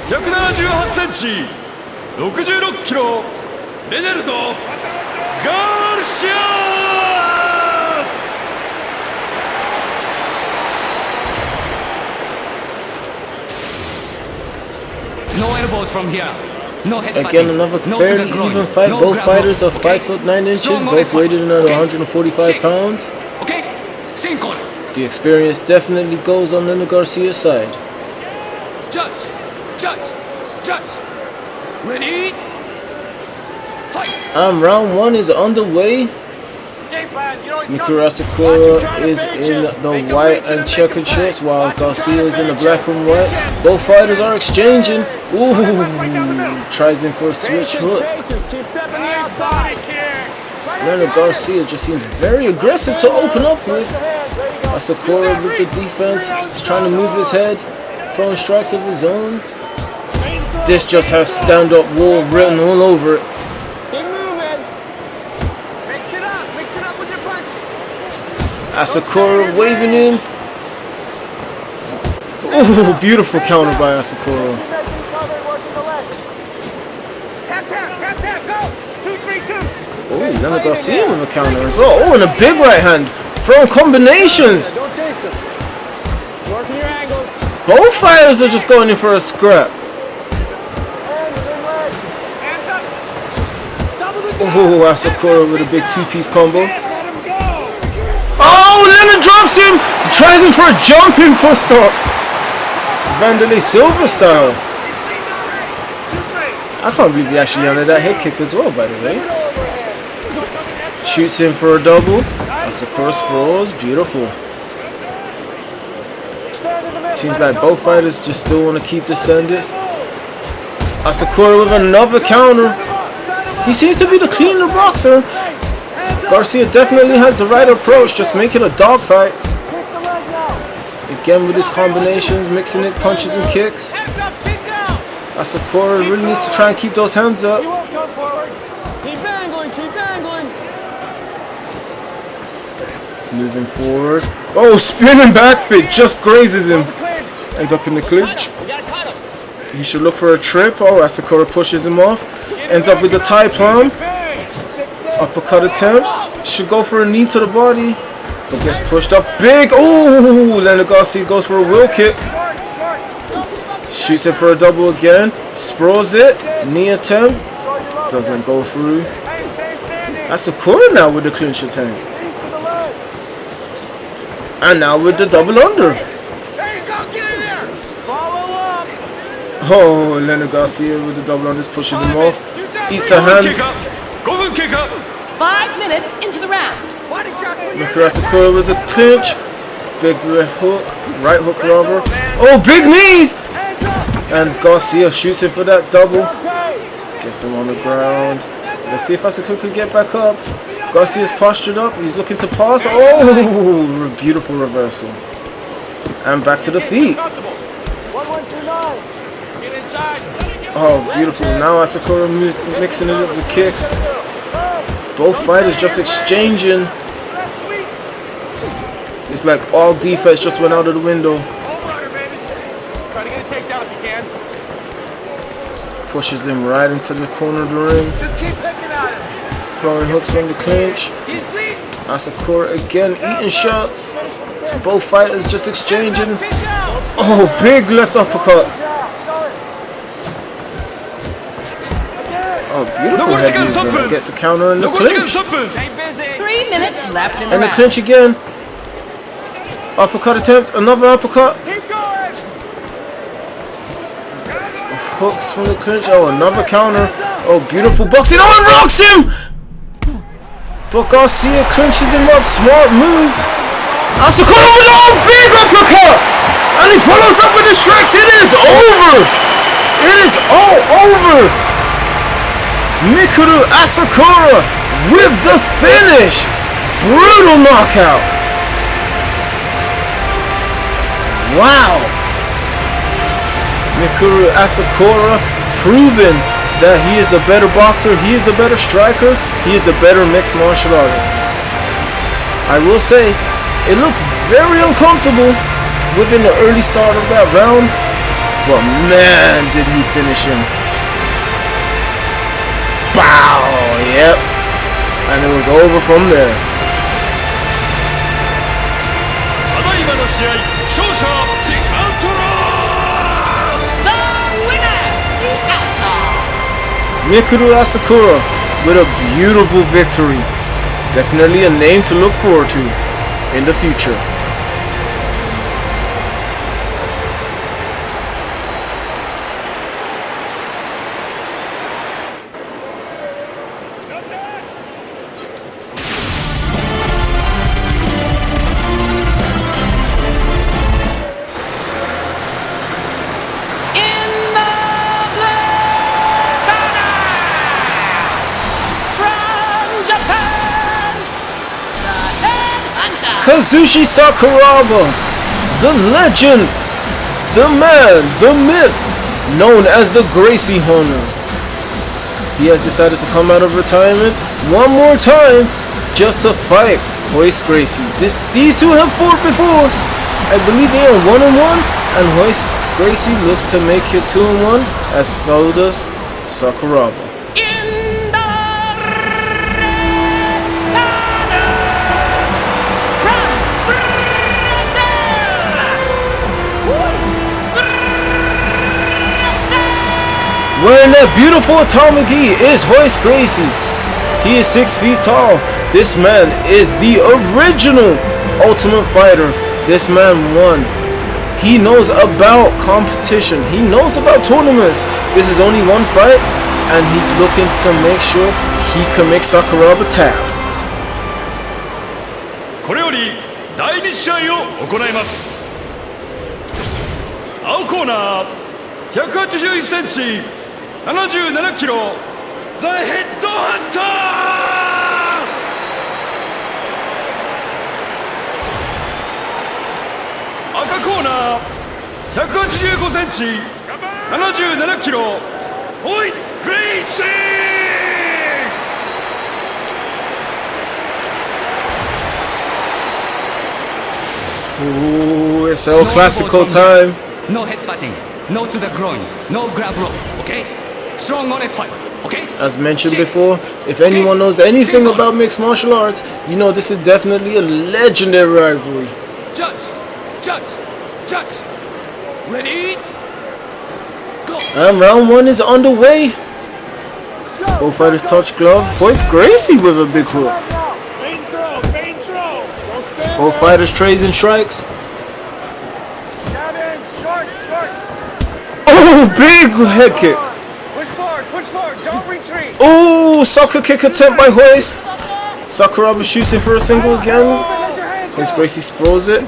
Speaker 3: 178センチ66キロレネルド・ガルシア。
Speaker 4: No elbows from here. No head
Speaker 1: Again, another fairly even fight. Both fighters are 5'9", both weighted in at 145 pounds.
Speaker 4: Okay?
Speaker 1: The experience definitely goes on the Garcia side.
Speaker 4: Judge! Ready? Fight!
Speaker 1: Round 1 is underway. Mikuru Asakura is in the white and checkered shirts while Garcia is in the black and white. Both fighters are exchanging. Ooh, tries in for a switch hook. Leonard Garcia just seems very aggressive to open up with. Asakura with the defense, trying to move his head, throwing strikes of his own. This just has stand-up wall written all over it.
Speaker 2: Keep moving. Mix it up with your punches.
Speaker 1: Asakura waving in. Ooh, beautiful counter by Asakura.
Speaker 2: Tap, go. 2, 3, 2.
Speaker 1: Oh, Leonard Garcia with a counter as well. Oh, and a big right hand. Throwing combinations.
Speaker 2: Don't chase them. Working your angles.
Speaker 1: Both fighters are just going in for a scrap.
Speaker 2: Hands up. Double the
Speaker 1: Oh, Asakura with a big two-piece combo.
Speaker 2: Let him go.
Speaker 1: Oh, Leonard drops him. He tries him for a jumping foot stop. Vandalay Silver style. I can't believe he actually landed that head kick as well, by the way. Shoots in for a double. Asakura sprawls. Beautiful. Seems like both fighters just still want to keep the standards. Asakura with another counter. He seems to be the cleaner boxer. Garcia definitely has the right approach, just make it a dogfight. Again with his combinations, mixing it, punches and kicks. Asakura really needs to try and keep those hands up.
Speaker 2: You won't come forward. Keep angling.
Speaker 1: Moving forward. Oh, spinning back fit just grazes him. Ends up in the clinch. He should look for a trip. Oh, Asakura pushes him off. Ends up with the tie plum. Uppercut attempts. Should go for a knee to the body. But gets pushed up big. Oh, Leonard Garcia goes for a wheel kick. Shoots it for a double again. Sprawls it. Knee attempt. Doesn't go through. Asakura now with the clinch attempt. And now with the double under. Oh, Leonard Garcia with the double unders pushing him off. Eats a hand.
Speaker 5: 5 minutes into the round.
Speaker 1: Mikuru Asakura with the clinch. Big left hook. Right hook rather. Oh, big knees! And Garcia shoots him for that double. Gets him on the ground. Let's see if Asakura can get back up. Garcia's postured up. He's looking to pass. Oh, beautiful reversal. And back to the feet. Oh, beautiful. Now Asakura mixing it up with kicks. Both fighters just exchanging. It's like all defense just went out of the window. Pushes him right into the corner of the ring. Throwing hooks from the clinch. Asakura again eating shots. Both fighters just exchanging. Oh, big left uppercut. Oh, beautiful head movement. Gets a counter in the clinch.
Speaker 5: 3 minutes left in the
Speaker 1: And the
Speaker 5: round.
Speaker 1: clinch again. Uppercut attempt. Another uppercut. Hooks from the clinch. Oh, another counter. Oh, beautiful boxing. Oh, and rocks him! But Garcia clinches him up. Smart move. Asakura with a big uppercut! And he follows up with his tricks. It is over! It is all over! Mikuru Asakura with the finish! Brutal knockout! Wow! Mikuru Asakura proving that he is the better boxer, he is the better striker, he is the better mixed martial artist. I will say, it looked very uncomfortable within the early start of that round, but man, did he finish him. Bow! Yep. And it was over from there. Mikuru Asakura with a beautiful victory. Definitely a name to look forward to in the future. Kazushi Sakuraba, the legend, the man, the myth, known as the Gracie Honor. He has decided to come out of retirement one more time just to fight Royce Gracie. These two have fought before. I believe they are 1-1, and Royce Gracie looks to make it 2-1, as so does Sakuraba.
Speaker 5: In the red corner, from Brilz,
Speaker 1: Wearing that beautiful atomic gi is Royce Gracie. He is 6 feet tall. This man is the original Ultimate Fighter. This man won. He knows about competition. He knows about tournaments. This is only one fight, and he's looking to make sure he can make Sakuraba tap.
Speaker 3: これより第2試合を行います。青コーナー181センチ77キロザ・ヘッドハンター、赤コーナー185センチ77キロホイス・グレイシー。
Speaker 1: Ooh, it's El Clasico time.
Speaker 4: No headbutting, no to the groins, no grab rope, okay? Strong, honest fight, okay?
Speaker 1: As mentioned before, if anyone knows anything about mixed martial arts, you know this is definitely a legendary rivalry.
Speaker 4: Judge, judge, judge. Ready? Go.
Speaker 1: And round 1 is underway. Both fighters touch glove. Royce Gracie with a big hook. Both fighters trades and strikes. Oh, big head kick.
Speaker 2: Push forward, don't retreat.
Speaker 1: Oh, soccer kick attempt by Royce. Sakuraba shoots in for a single again. Royce Gracie sprawls it.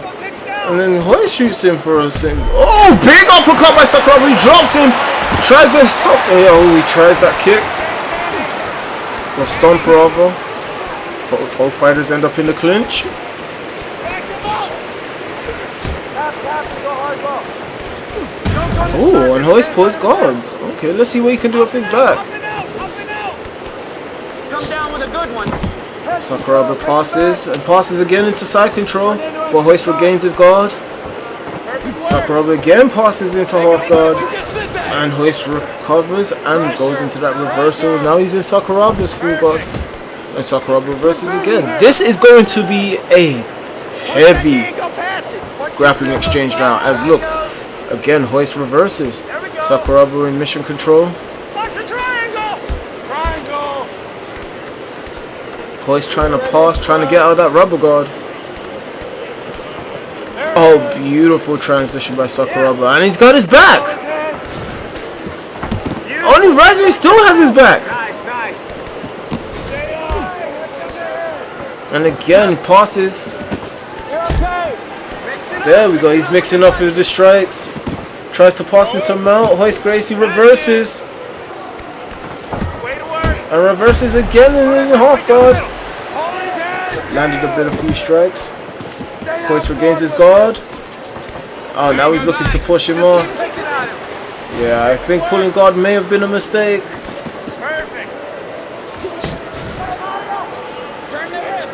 Speaker 1: And then Royce shoots in for a single. Oh, big uppercut by Sakuraba. He drops him. Tries a oh, he tries that kick. A stomp rather. Both fighters end up in the clinch. Oh, and Royce pulls guards. Okay, let's see what he can do with his back.
Speaker 2: Come down with a good one.
Speaker 1: Sakuraba passes and passes again into side control, but Royce regains his guard. Sakuraba again passes into half guard, and Royce recovers and goes into that reversal. Now he's in Sakuraba's full guard, and Sakuraba reverses again. This is going to be a heavy grappling exchange now, as look, again Royce reverses. Sakuraba in mission control.
Speaker 2: Watch a triangle. Triangle.
Speaker 1: Royce trying to pass, trying to get out of that rubber guard. Oh, beautiful transition by Sakuraba, and he's got his back. Only RIZIN still has his back.
Speaker 2: Nice.
Speaker 1: And again, passes. There we go. He's mixing up with the strikes. Tries to pass into mount. Royce Gracie reverses. And reverses again in his half guard. Landed a few strikes. Royce regains his guard. Oh, now he's looking to push him off. Yeah, I think pulling guard may have been a mistake.
Speaker 2: Perfect. Turn the hips.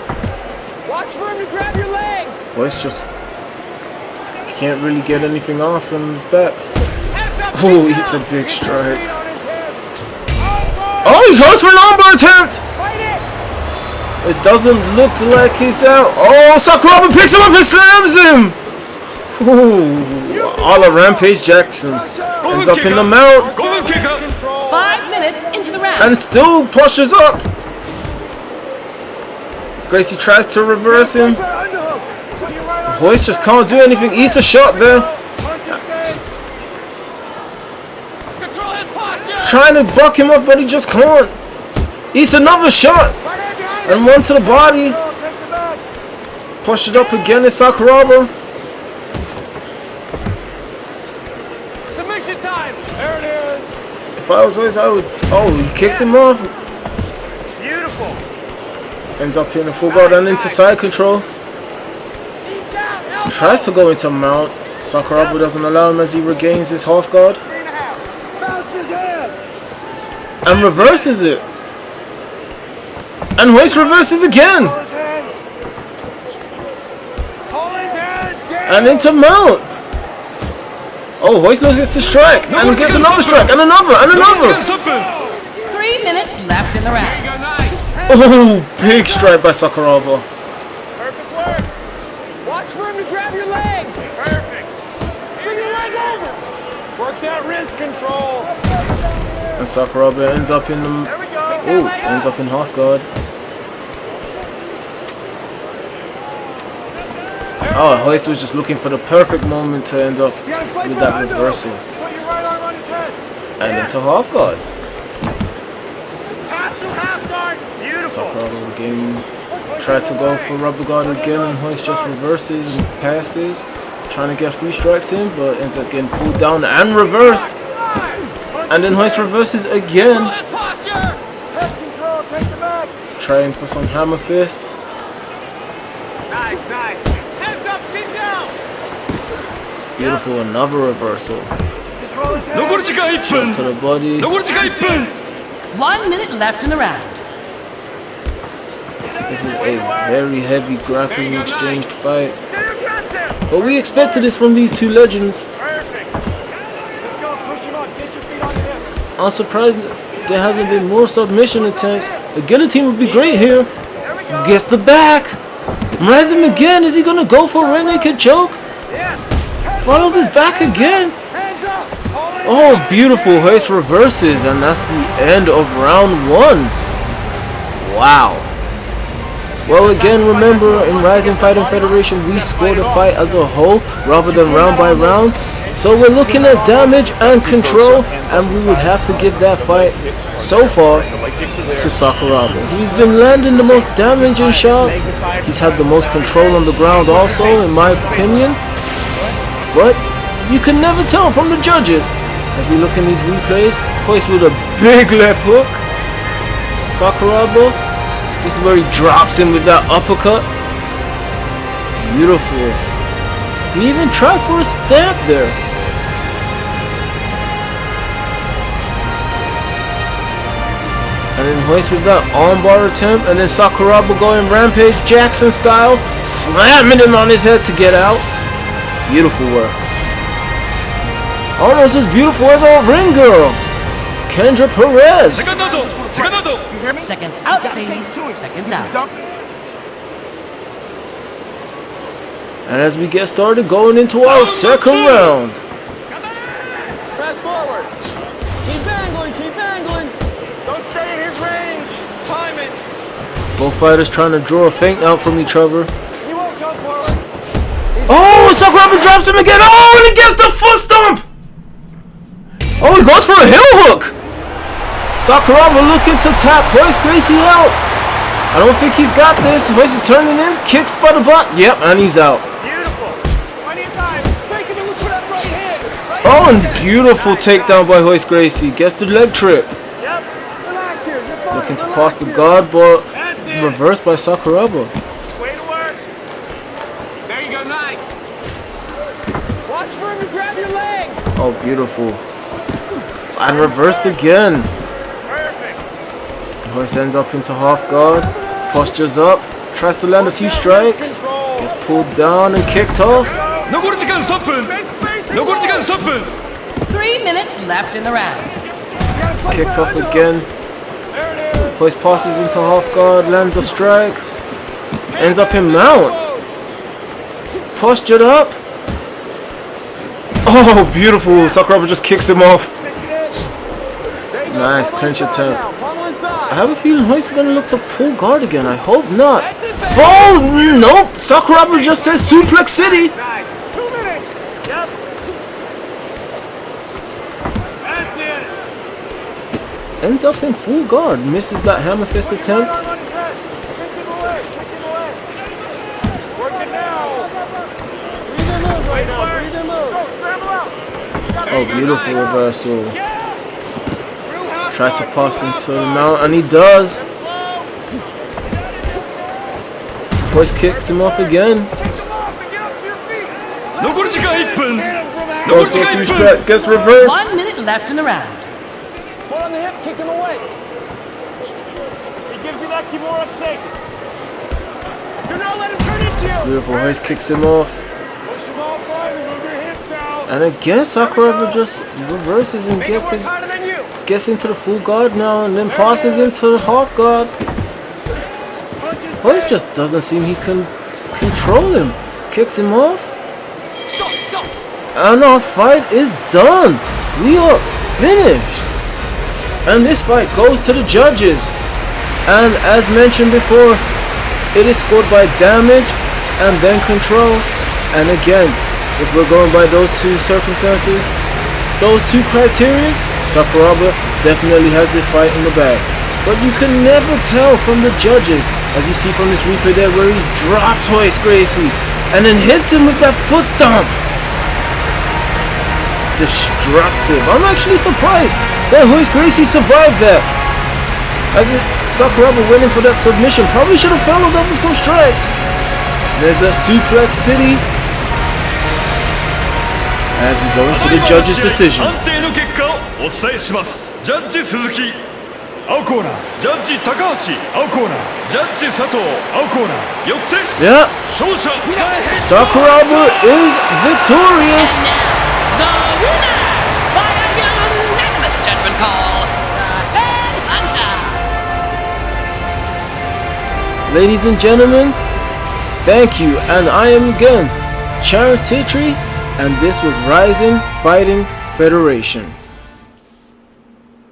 Speaker 2: Watch for him to grab your legs.
Speaker 1: Royce just can't really get anything off from his back. Oh, he's a big strike. Oh, he goes for an armbar attempt. It doesn't look like he's out. Oh, Sakuraba picks him up and slams him. Ooh, a la Rampage Jackson. Ends up in the mount.
Speaker 5: 5 minutes into the round.
Speaker 1: And still postures up. Gracie tries to reverse him. Royce just can't do anything. Eats a shot there. Trying to buck him up, but he just can't. Eats another shot. And one to the body. Push it up again in Sakuraba.
Speaker 2: Submission time. There it is.
Speaker 1: If I was Royce, I would. Oh, he kicks him off.
Speaker 2: Beautiful.
Speaker 1: Ends up in the full guard and into side control. Tries to go into mount. Sakuraba doesn't allow him as he regains his half guard. And reverses it. And Royce reverses again.
Speaker 2: Hold his hands. Hold his hand down.
Speaker 1: And into mount. Oh, Royce gets to strike. And he gets another strike. And another. And another.
Speaker 5: 3 minutes left in the round.
Speaker 1: Oh, big strike by Sakuraba.
Speaker 2: Perfect work. Watch for him to grab your legs. Perfect. Bring your leg over. Work that wrist control.
Speaker 1: And Sakuraba ends up in the...
Speaker 2: There we go.
Speaker 1: Oh, ends up in half guard. Oh, Royce was just looking for the perfect moment to end up with that reversal.
Speaker 2: Put your right arm on his head.
Speaker 1: And into half guard.
Speaker 2: Pass to half guard. Beautiful.
Speaker 1: Sakuraba again tried to go for rubber guard again, and Royce just reverses and passes, trying to get 3 strikes in, but ends up getting pulled down and reversed. And then Royce reverses again,
Speaker 2: Head control. Take the back.
Speaker 1: trying for some hammer fists.
Speaker 2: Nice, nice. Hands up, chin down.
Speaker 1: Beautiful, another reversal.
Speaker 2: Control his head.
Speaker 3: 残り時間1
Speaker 1: Just to
Speaker 3: 分
Speaker 1: the body.
Speaker 3: 残り時間1分
Speaker 5: 1 minute left in the round.
Speaker 1: This is a very heavy grappling exchanged fight.
Speaker 2: Get aggressive.
Speaker 1: But we expected this from these two legends.
Speaker 2: Perfect. Let's go. Push him up. Get your feet on the hips.
Speaker 1: I'm surprised there hasn't been more submission attempts. A guillotine would be great here.
Speaker 2: There we go.
Speaker 1: Gets the back. RIZIN again. Is he gonna go for a rear naked choke?
Speaker 2: Yes.
Speaker 1: Follows his back again.
Speaker 2: Hands up. Hold it.
Speaker 1: Oh, beautiful. Royce reverses, and that's the end of round 1. Wow. Well, again, remember, in RIZIN Fighting Federation, we score the fight as a whole rather than round by round. So we're looking at damage and control, and we would have to give that fight, so far, to Sakuraba. He's been landing the most damaging shots. He's had the most control on the ground also, in my opinion. But you can never tell from the judges. As we look in these replays, Royce with a big left hook. Sakuraba, this is where he drops him with that uppercut. Beautiful. He even tried for a stamp there. And then Royce with that armbar attempt, and then Sakuraba going Rampage Jackson style, slamming him on his head to get out. Beautiful work. Almost as beautiful as our ring girl, Kendra Perez.
Speaker 3: セカンドアウトセカンドアウト
Speaker 5: Seconds out, please. Seconds out.
Speaker 1: And as we get started going into our second round.
Speaker 2: Press forward. Keep angling. Keep angling. Don't stay in his range. Time it.
Speaker 1: Both fighters trying to draw a feint out from each other.
Speaker 2: He won't come forward.
Speaker 1: Oh, Sakuraba drops him again. Oh, and he gets the foot stomp. Oh, he goes for a heel hook. Sakuraba looking to tap Royce Gracie out. I don't think he's got this. Royce is turning in, kicks by the butt. Yep, and he's out.
Speaker 2: Beautiful. Plenty of time. Take him and look for that right hand. Right
Speaker 1: Oh,
Speaker 2: hand.
Speaker 1: and beautiful takedown by Royce Gracie. Gets the leg trip.
Speaker 2: Yep. Relax here. You're fine.
Speaker 1: Looking to
Speaker 2: Relax
Speaker 1: pass the
Speaker 2: here.
Speaker 1: guard, but
Speaker 2: That's it.
Speaker 1: reversed by Sakuraba.
Speaker 2: Way to work. There you go. Nice. Watch for him to grab your legs.
Speaker 1: Oh, beautiful. And reversed again.
Speaker 2: Perfect.
Speaker 1: Royce ends up into half guard. Postures up. Tries to land a few strikes. Gets pulled down and kicked off.
Speaker 3: 残り時間3分
Speaker 2: Make space.
Speaker 3: 残り時間3分
Speaker 5: 3 minutes left in the round.
Speaker 2: You gotta fight
Speaker 1: Kicked
Speaker 2: for
Speaker 1: off
Speaker 2: it,
Speaker 1: again.
Speaker 2: There it is.
Speaker 1: Royce passes into half guard. Lands a strike. Ends up in mount. Postured up. Oh, beautiful. Sakuraba just kicks him off.
Speaker 2: There you go.
Speaker 1: Nice
Speaker 2: Pummel
Speaker 1: clinch
Speaker 2: inside
Speaker 1: attempt.
Speaker 2: now. Pummel inside.
Speaker 1: I have a feeling Royce is going to look to pull guard again. I hope not.
Speaker 2: That's it, baby.
Speaker 1: Oh, nope. Sakuraba just says Suplex City.
Speaker 2: Nice. 2 minutes. Yep. That's it.
Speaker 1: Ends up in full guard. Misses that hammer fist
Speaker 2: Put your right
Speaker 1: attempt.
Speaker 2: arm on his head. Kick him away. Kick him away. Work it now. Breathe and move right now. Breathe and move. Go. Scramble out.
Speaker 1: Oh, beautiful reversal.
Speaker 2: Yeah.
Speaker 1: Tries to pass into the mount, and he does. Royce kicks him off again.
Speaker 2: Kick him off and get up to your feet.
Speaker 3: 残り時間1分
Speaker 1: Goes for a few strikes, gets reversed.
Speaker 5: 1 minute left in the round.
Speaker 2: on the hip, kick him away. He gives you that Kimura kick. Do not let him turn into you.
Speaker 1: Beautiful. Royce kicks him off.
Speaker 2: Push him off, buddy. Move your hips out.
Speaker 1: And again, Sakuraba just reverses and
Speaker 2: Make it
Speaker 1: gets
Speaker 2: work
Speaker 1: it.
Speaker 2: harder than you.
Speaker 1: Gets into the full guard now and then passes into the half guard. Royce just doesn't seem he can control him. Kicks him off.
Speaker 4: Stop, stop.
Speaker 1: And our fight is done. We are finished. And this fight goes to the judges. And as mentioned before, it is scored by damage and then control. And again, if we're going by those two circumstances, those two criteria, Sakuraba definitely has this fight in the bag. But you can never tell from the judges, as you see from this replay there where he drops Royce Gracie and then hits him with that foot stomp. Destructive. I'm actually surprised that Royce Gracie survived that. As Sakuraba went in for that submission, probably should have followed up with some strikes. There's a Suplex City. As we go into the judge's decision.
Speaker 3: 判定の結果をお伝えします。ジャッジ鈴木、青コーナー。ジャッジ高橋、青コーナー。ジャッジ佐藤、青コーナー。よって
Speaker 1: Yeah,
Speaker 3: 勝者
Speaker 1: Sakuraba is victorious.
Speaker 5: And now, the winner by a unanimous judgment call, the Headhunter.
Speaker 1: Ladies and gentlemen, thank you, and I am again Teixeira, and this was RIZIN Fighting Federation.